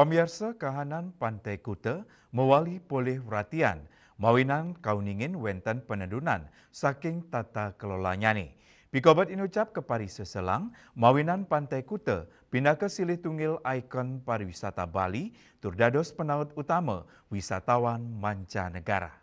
Pemirsa kahanan Pantai Kuta mewali poleh perhatian mawinan kauningin wenten penedunan saking tata kelolanya ni. Pikobat inucap kepari seselang mawinan Pantai Kuta pindah ke silih tunggil ikon pariwisata Bali turdados penaut utama wisatawan mancanegara.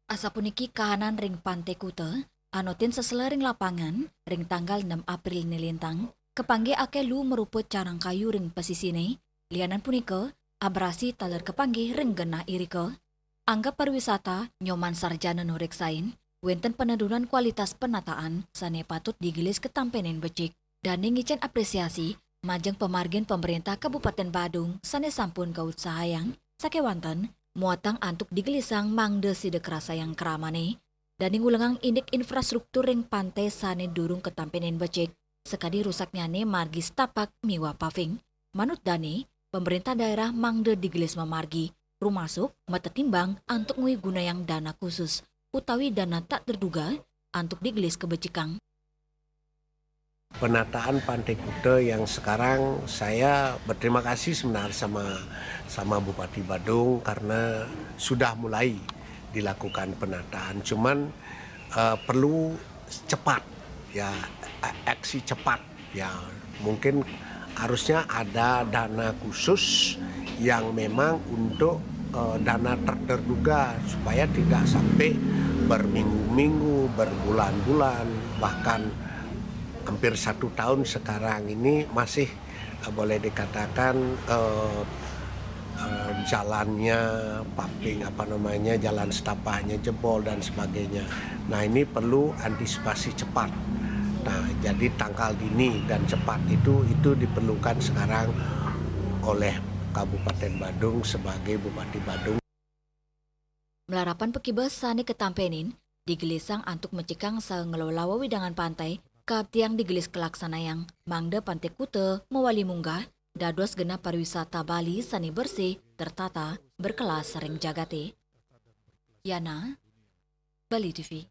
Asapuniki kahanan ring Pantai Kuta, anotin seselering lapangan, ring tanggal 6 April nilintang, kepangge ake lu meruput carang kayu ring pesisine, lianan punika, abrasi taler kepangge ring genah irika. Anggap pariwisata, nyoman sarjana nureksain, wenten penedunan kualitas penataan, sane patut digelis ketampenen becik, dan ngicen apresiasi, majeng pemargin pemerintah Kabupaten Badung, sane sampun kaut sahayang, sakewanten, muatang antuk digelisang mangde side kerasa yang keramane dan ngulengang indik infrastruktur ring pantai sane durung ketampenen becek sekadi rusaknya ne margi setapak miwa paving manut dane pemerintah daerah mangde digelis memargi rumasuk metetimbang antuk ngui guna yang dana khusus utawi dana tak terduga antuk digelis kebecikang. Penataan Pantai Kuta yang sekarang saya berterima kasih sebenarnya sama Bupati Badung karena sudah mulai dilakukan penataan. Cuman perlu cepat ya, aksi cepat ya. Mungkin harusnya ada dana khusus yang memang untuk dana terduga supaya tidak sampai berminggu-minggu, berbulan-bulan, bahkan hampir 1 tahun sekarang ini masih boleh dikatakan jalannya paving jalan setapaknya jebol dan sebagainya. Nah ini perlu antisipasi cepat. Nah jadi tanggal dini dan cepat itu diperlukan sekarang oleh Kabupaten Badung sebagai Bupati Badung. Melarapan pekibas sane ketampenin digelisang antuk mencikang ngelola wewidangan pantai kap tiang digelis kelaksana yang mangda Pantai Kuta mewali munggah dados genap pariwisata Bali sani bersih tertata berkelas sering jagate. Yana, Bali TV.